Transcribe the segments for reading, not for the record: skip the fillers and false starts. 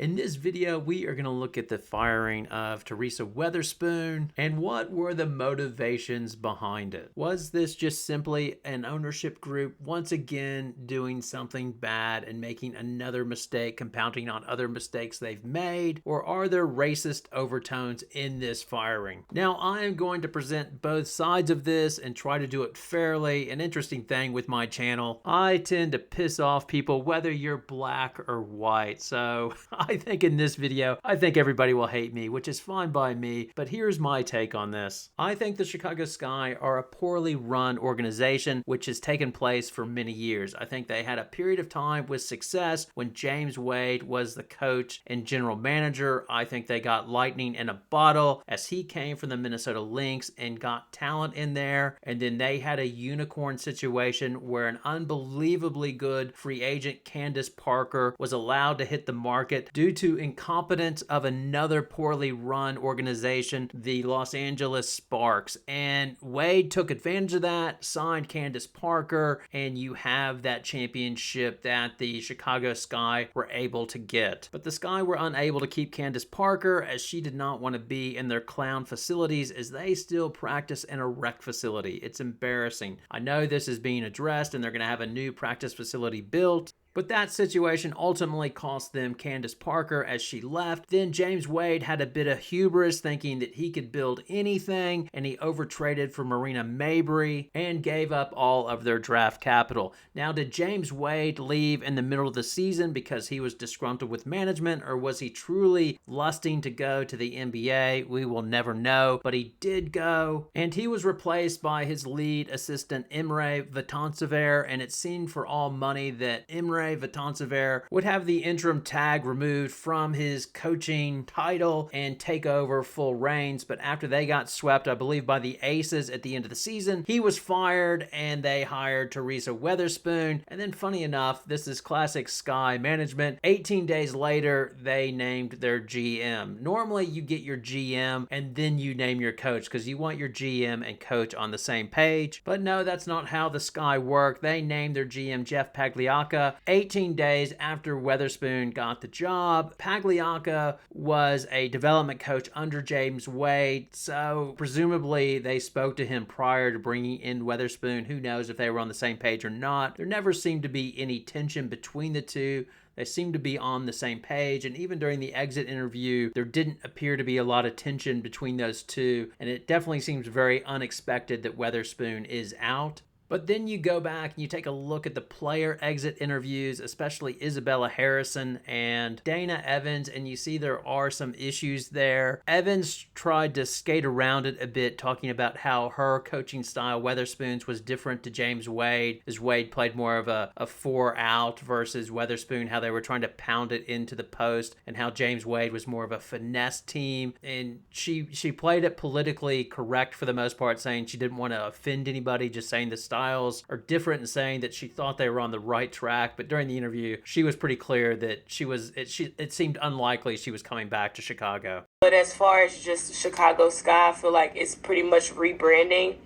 In this video, we are going to look at the firing of Teresa Weatherspoon and what were the motivations behind it. Was this just simply an ownership group once again doing something bad and making another mistake, compounding on other mistakes they've made, or are there racist overtones in this firing? Now, I am going to present both sides of this and try to do it fairly. An interesting thing with my channel, I tend to piss off people whether you're black or white, so I think in this video, I think everybody will hate me, which is fine by me, but here's my take on this. I think the Chicago Sky are a poorly run organization, which has taken place for many years. I think they had a period of time with success when James Wade was the coach and general manager. I think they got lightning in a bottle as he came from the Minnesota Lynx and got talent in there, and then they had a unicorn situation where an unbelievably good free agent, Candace Parker, was allowed to hit the market due to incompetence of another poorly run organization, the Los Angeles Sparks. And Wade took advantage of that, signed Candace Parker, and you have that championship that the Chicago Sky were able to get. But the Sky were unable to keep Candace Parker as she did not want to be in their clown facilities as they still practice in a rec facility. It's embarrassing. I know this is being addressed and they're going to have a new practice facility built, but that situation ultimately cost them Candace Parker as she left. Then James Wade had a bit of hubris thinking that he could build anything, and he overtraded for Marina Mabrey and gave up all of their draft capital. Now, did James Wade leave in the middle of the season because he was disgruntled with management, or was he truly lusting to go to the NBA? We will never know, but he did go, and he was replaced by his lead assistant Imre Vatansever, and it seemed for all money that Imre Vatansever would have the interim tag removed from his coaching title and take over full reins. But after they got swept, I believe, by the Aces at the end of the season, he was fired and they hired Teresa Weatherspoon. And then, funny enough, this is classic Sky management. 18 days later, they named their GM. Normally, you get your GM and then you name your coach because you want your GM and coach on the same page. But no, that's not how the Sky work. They named their GM Jeff Pagliacca 18 days after Weatherspoon got the job. Pagliacca was a development coach under James Wade, so presumably they spoke to him prior to bringing in Weatherspoon. Who knows if they were on the same page or not. There never seemed to be any tension between the two. They seemed to be on the same page, and even during the exit interview, there didn't appear to be a lot of tension between those two, and it definitely seems very unexpected that Weatherspoon is out. But then you go back and you take a look at the player exit interviews, especially Isabelle Harrison and Dana Evans, and you see there are some issues there. Evans tried to skate around it a bit, talking about how her coaching style, Weatherspoon's, was different to James Wade, as Wade played more of a 4-out versus Weatherspoon, how they were trying to pound it into the post, and how James Wade was more of a finesse team. And she played it politically correct for the most part, saying she didn't want to offend anybody, just saying the styles are different, and saying that she thought they were on the right track. But during the interview, she was pretty clear that it seemed unlikely she was coming back to Chicago. But as far as just Chicago Sky, I feel like it's pretty much rebranding.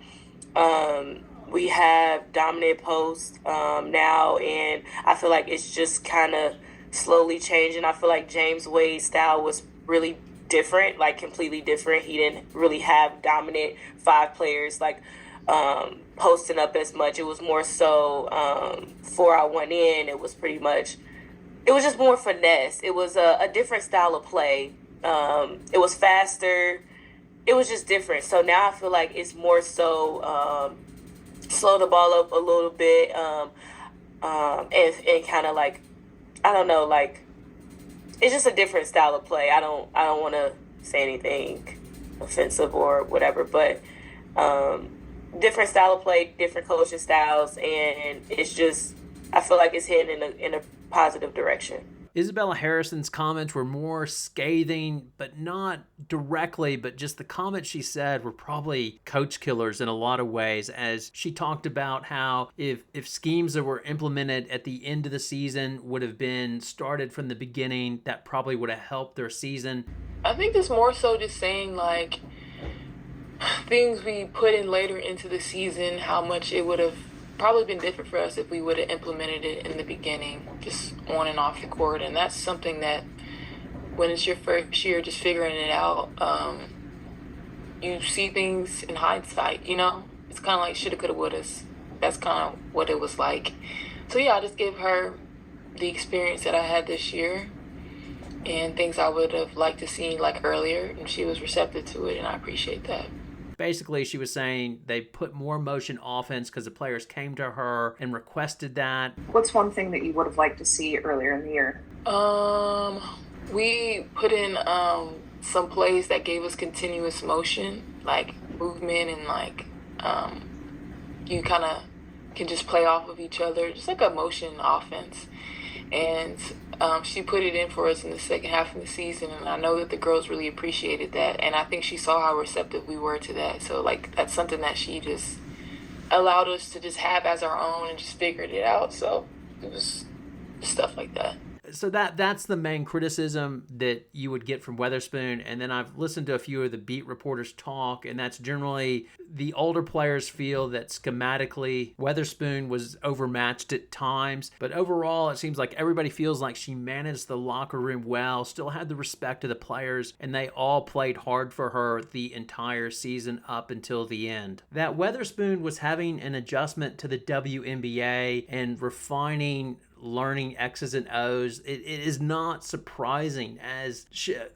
We have dominant post now, and I feel like it's just kind of slowly changing. I feel like James Wade's style was really different, like completely different. He didn't really have dominant 5 players like posting up as much. It was more so 4 out 1 in. It was just more finesse. It was a different style of play. It was faster. It was just different. So now I feel like it's more so slow the ball up a little bit and kind of like, I don't know, like it's just a different style of play. I don't want to say anything offensive or whatever, but different style of play, different coaching styles, and it's just, I feel like it's heading in a positive direction. Isabelle Harrison's comments were more scathing, but not directly, but just the comments she said were probably coach killers in a lot of ways, as she talked about how if schemes that were implemented at the end of the season would have been started from the beginning, that probably would have helped their season. I think it's more so just saying like things we put in later into the season, how much it would have probably been different for us if we would have implemented it in the beginning, just on and off the court. And that's something that when it's your first year just figuring it out, you see things in hindsight, you know? It's kind of like shoulda, coulda, wouldas. That's kind of what it was like. So yeah, I just give her the experience that I had this year and things I would have liked to see like earlier, and she was receptive to it, and I appreciate that. Basically, she was saying they put more motion offense because the players came to her and requested that. What's one thing that you would have liked to see earlier in the year? We put in some plays that gave us continuous motion, like movement, and like you kind of can just play off of each other, just like a motion offense. And she put it in for us in the second half of the season, and I know that the girls really appreciated that, and I think she saw how receptive we were to that. So like that's something that she just allowed us to just have as our own and just figured it out. So it was stuff like that. So that's the main criticism that you would get from Weatherspoon. And then I've listened to a few of the beat reporters talk, and that's generally the older players feel that schematically Weatherspoon was overmatched at times. But overall, it seems like everybody feels like she managed the locker room well, still had the respect of the players, and they all played hard for her the entire season up until the end. That Weatherspoon was having an adjustment to the WNBA and refining learning X's and O's, it is not surprising, as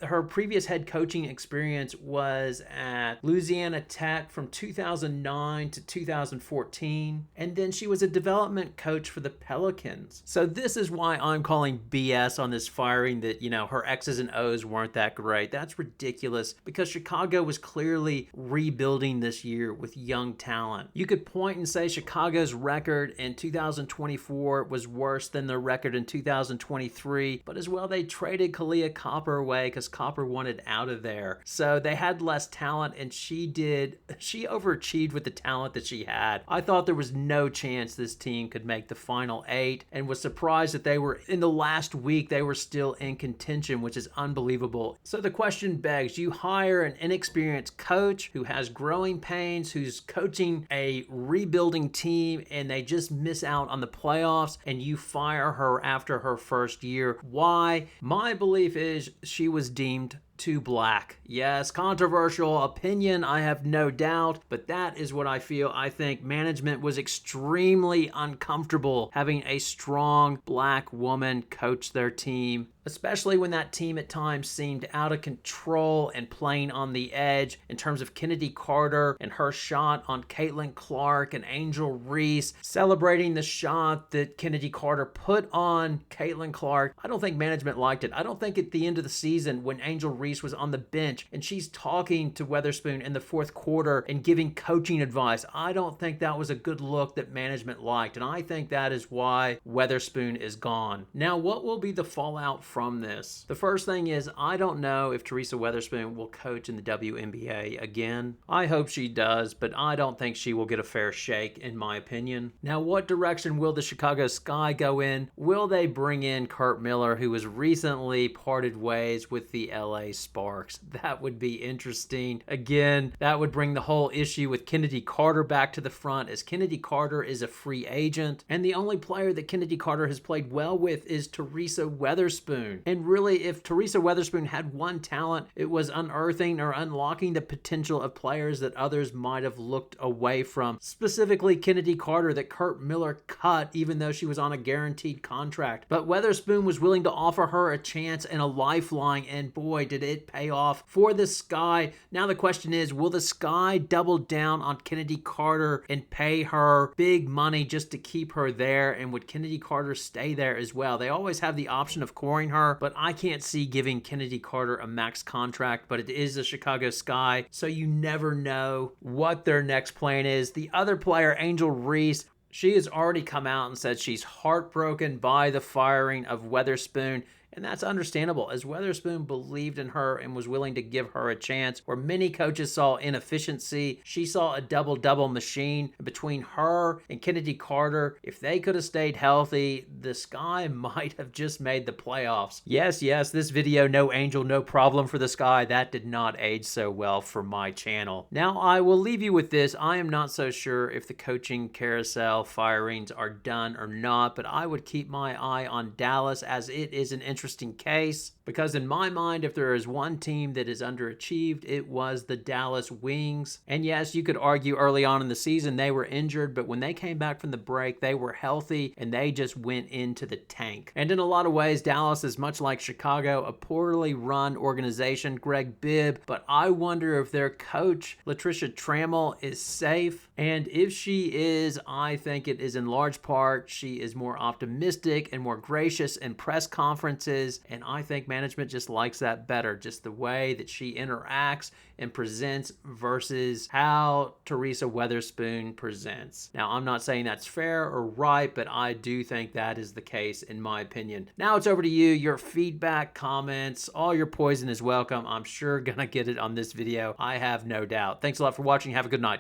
her previous head coaching experience was at Louisiana Tech from 2009 to 2014, and then she was a development coach for the Pelicans. So this is why I'm calling BS on this firing, that, you know, her X's and O's weren't that great. That's ridiculous, because Chicago was clearly rebuilding this year with young talent. You could point and say Chicago's record in 2024 was worse than their record in 2023, but as well, they traded Kalia Copper away because Copper wanted out of there. So they had less talent, and she overachieved with the talent that she had. I thought there was no chance this team could make the final 8, and was surprised that they were, in the last week, they were still in contention, which is unbelievable. So the question begs, you hire an inexperienced coach who has growing pains, who's coaching a rebuilding team, and they just miss out on the playoffs, and you fire her after her first year. Why? My belief is she was deemed too black. Yes, controversial opinion, I have no doubt, but that is what I feel. I think management was extremely uncomfortable having a strong black woman coach their team, especially when that team at times seemed out of control and playing on the edge in terms of Chennedy Carter and her shot on Caitlin Clark and Angel Reese, celebrating the shot that Chennedy Carter put on Caitlin Clark. I don't think management liked it. I don't think at the end of the season, when Angel Reese was on the bench and she's talking to Weatherspoon in the fourth quarter and giving coaching advice, I don't think that was a good look that management liked, and I think that is why Weatherspoon is gone. Now, what will be the fallout from this? The first thing is, I don't know if Teresa Weatherspoon will coach in the WNBA again. I hope she does, but I don't think she will get a fair shake, in my opinion. Now, what direction will the Chicago Sky go in? Will they bring in Curt Miller, who has recently parted ways with the LA Sparks? That would be interesting. Again, that would bring the whole issue with Chennedy Carter back to the front, as Chennedy Carter is a free agent, and the only player that Chennedy Carter has played well with is Teresa Weatherspoon. And really, if Teresa Weatherspoon had one talent, it was unearthing or unlocking the potential of players that others might have looked away from. Specifically Chennedy Carter, that Curt Miller cut even though she was on a guaranteed contract. But Weatherspoon was willing to offer her a chance and a lifeline, and boy, did it pay off for the Sky. Now the question is, will the Sky double down on Chennedy Carter and pay her big money just to keep her there? And would Chennedy Carter stay there as well? They always have the option of coring her, but I can't see giving Chennedy Carter a max contract, but it is the Chicago Sky, so you never know what their next plan is. The other player, Angel Reese, she has already come out and said she's heartbroken by the firing of Weatherspoon. And that's understandable, as Weatherspoon believed in her and was willing to give her a chance. Where many coaches saw inefficiency, she saw a double-double machine. Between her and Chennedy Carter, if they could have stayed healthy, the Sky might have just made the playoffs. Yes, this video, no Angel, no problem for the Sky. That did not age so well for my channel. Now, I will leave you with this. I am not so sure if the coaching carousel firings are done or not, but I would keep my eye on Dallas, as it is an interesting case. Because in my mind, if there is one team that is underachieved, it was the Dallas Wings. And yes, you could argue early on in the season they were injured, but when they came back from the break, they were healthy and they just went into the tank. And in a lot of ways, Dallas is much like Chicago, a poorly run organization, Greg Bibb, but I wonder if their coach, Latricia Trammell, is safe. And if she is, I think it is in large part she is more optimistic and more gracious in press conferences, and I think management just likes that better, just the way that she interacts and presents versus how Teresa Weatherspoon presents. Now, I'm not saying that's fair or right, but I do think that is the case in my opinion. Now it's over to you. Your feedback, comments, all your poison is welcome. I'm sure gonna get it on this video. I have no doubt. Thanks a lot for watching. Have a good night.